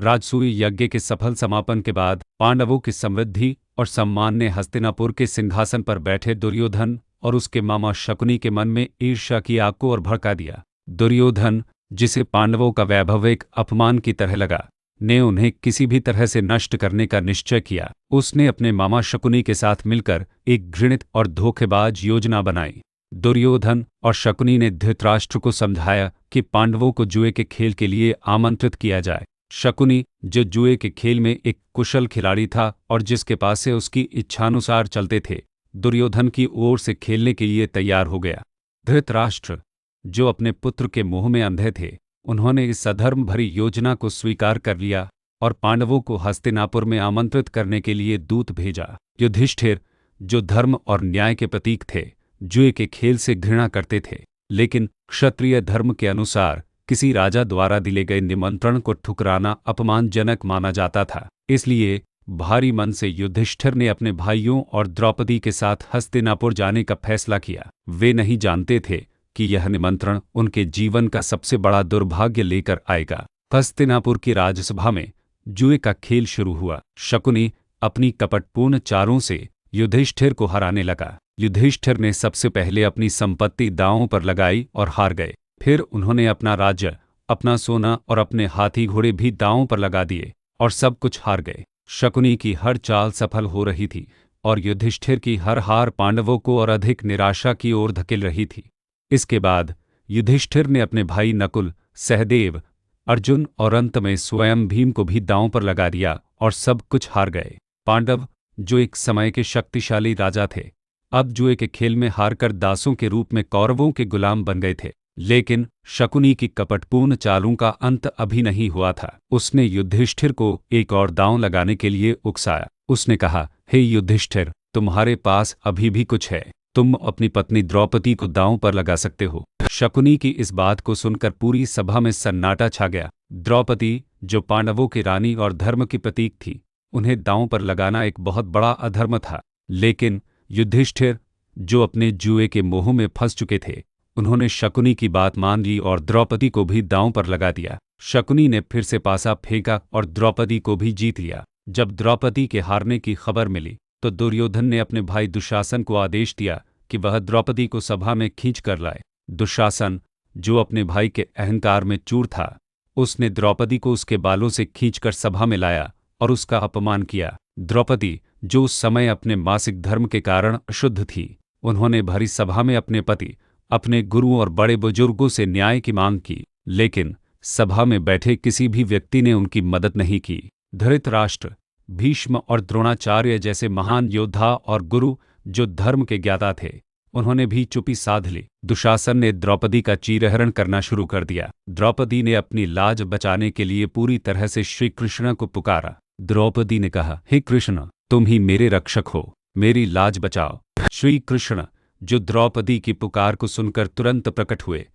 राजसूय यज्ञ के सफल समापन के बाद पांडवों की समृद्धि और सम्मान ने हस्तिनापुर के सिंहासन पर बैठे दुर्योधन और उसके मामा शकुनी के मन में ईर्ष्या की आग को और भड़का दिया। दुर्योधन, जिसे पांडवों का वैभव एक अपमान की तरह लगा, ने उन्हें किसी भी तरह से नष्ट करने का निश्चय किया। उसने अपने मामा शकुनी के साथ मिलकर एक घृणित और धोखेबाज योजना बनाई। दुर्योधन और शकुनी ने धृतराष्ट्र को समझाया कि पांडवों को जुए के खेल के लिए आमंत्रित किया जाए। शकुनी, जो जुए के खेल में एक कुशल खिलाड़ी था और जिसके पास से उसकी इच्छानुसार चलते थे, दुर्योधन की ओर से खेलने के लिए तैयार हो गया। धृतराष्ट्र, जो अपने पुत्र के मोह में अंधे थे, उन्होंने इस अधर्म भरी योजना को स्वीकार कर लिया और पांडवों को हस्तिनापुर में आमंत्रित करने के लिए दूत भेजा। युधिष्ठिर, जो धर्म और न्याय के प्रतीक थे, जुए के खेल से घृणा करते थे, लेकिन क्षत्रिय धर्म के अनुसार किसी राजा द्वारा दिले गए निमंत्रण को ठुकराना अपमानजनक माना जाता था। इसलिए भारी मन से युधिष्ठिर ने अपने भाइयों और द्रौपदी के साथ हस्तिनापुर जाने का फैसला किया। वे नहीं जानते थे कि यह निमंत्रण उनके जीवन का सबसे बड़ा दुर्भाग्य लेकर आएगा। हस्तिनापुर की राजसभा में जुए का खेल शुरू हुआ। शकुनी अपनी कपटपूर्ण चारों से युधिष्ठिर को हराने लगा। युधिष्ठिर ने सबसे पहले अपनी संपत्ति दांवों पर लगाई और हार गए। फिर उन्होंने अपना राज्य, अपना सोना और अपने हाथी घोड़े भी दांवों पर लगा दिए और सब कुछ हार गए। शकुनी की हर चाल सफल हो रही थी और युधिष्ठिर की हर हार पांडवों को और अधिक निराशा की ओर धकेल रही थी। इसके बाद युधिष्ठिर ने अपने भाई नकुल, सहदेव, अर्जुन और अंत में स्वयं भीम को भी दांव पर लगा दिया और सब कुछ हार गए। पांडव, जो एक समय के शक्तिशाली राजा थे, अब जुए के खेल में हारकर दासों के रूप में कौरवों के गुलाम बन गए थे। लेकिन शकुनी की कपटपूर्ण चालों का अंत अभी नहीं हुआ था। उसने युधिष्ठिर को एक और दांव लगाने के लिए उकसाया। उसने कहा, हे युधिष्ठिर, तुम्हारे पास अभी भी कुछ है। तुम अपनी पत्नी द्रौपदी को दांव पर लगा सकते हो। शकुनी की इस बात को सुनकर पूरी सभा में सन्नाटा छा गया। द्रौपदी, जो पांडवों की रानी और धर्म की प्रतीक थी, उन्हें दांव पर लगाना एक बहुत बड़ा अधर्म था। लेकिन युधिष्ठिर, जो अपने जुए के मोह में फंस चुके थे, उन्होंने शकुनी की बात मान ली और द्रौपदी को भी दांव पर लगा दिया। शकुनी ने फिर से पासा फेंका और द्रौपदी को भी जीत लिया। जब द्रौपदी के हारने की खबर मिली तो दुर्योधन ने अपने भाई दुशासन को आदेश दिया कि वह द्रौपदी को सभा में खींच कर लाए। दुशासन, जो अपने भाई के अहंकार में चूर था, उसने द्रौपदी को उसके बालों से खींचकर सभा में लाया और उसका अपमान किया। द्रौपदी, जो उस समय अपने मासिक धर्म के कारण अशुद्ध थी, उन्होंने भरी सभा में अपने पति, अपने गुरु और बड़े बुजुर्गों से न्याय की मांग की, लेकिन सभा में बैठे किसी भी व्यक्ति ने उनकी मदद नहीं की। धृतराष्ट्र, भीष्म और द्रोणाचार्य जैसे महान योद्धा और गुरु, जो धर्म के ज्ञाता थे, उन्होंने भी चुप्पी साध ली। दुशासन ने द्रौपदी का चीरहरण करना शुरू कर दिया। द्रौपदी ने अपनी लाज बचाने के लिए पूरी तरह से श्री कृष्ण को पुकारा। द्रौपदी ने कहा, हे कृष्ण, तुम ही मेरे रक्षक हो, मेरी लाज बचाओ। श्री कृष्ण, जो द्रौपदी की पुकार को सुनकर तुरंत प्रकट हुए,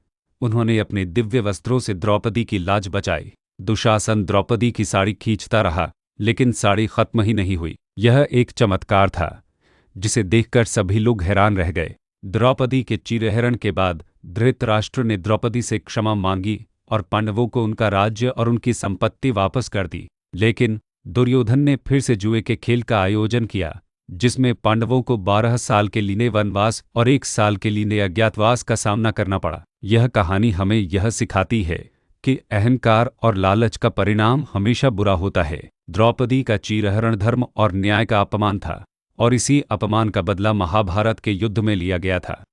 उन्होंने अपने दिव्य वस्त्रों से द्रौपदी की लाज बचाई। दुशासन द्रौपदी की साड़ी खींचता रहा, लेकिन साड़ी खत्म ही नहीं हुई। यह एक चमत्कार था जिसे देखकर सभी लोग हैरान रह गए। द्रौपदी के चीरहरण के बाद धृतराष्ट्र ने द्रौपदी से क्षमा मांगी और पांडवों को उनका राज्य और उनकी संपत्ति वापस कर दी। लेकिन दुर्योधन ने फिर से जुए के खेल का आयोजन किया, जिसमें पांडवों को 12 साल के लिए वनवास और 1 साल के लिए अज्ञातवास का सामना करना पड़ा। यह कहानी हमें यह सिखाती है कि अहंकार और लालच का परिणाम हमेशा बुरा होता है। द्रौपदी का चीरहरण धर्म और न्याय का अपमान था और इसी अपमान का बदला महाभारत के युद्ध में लिया गया था।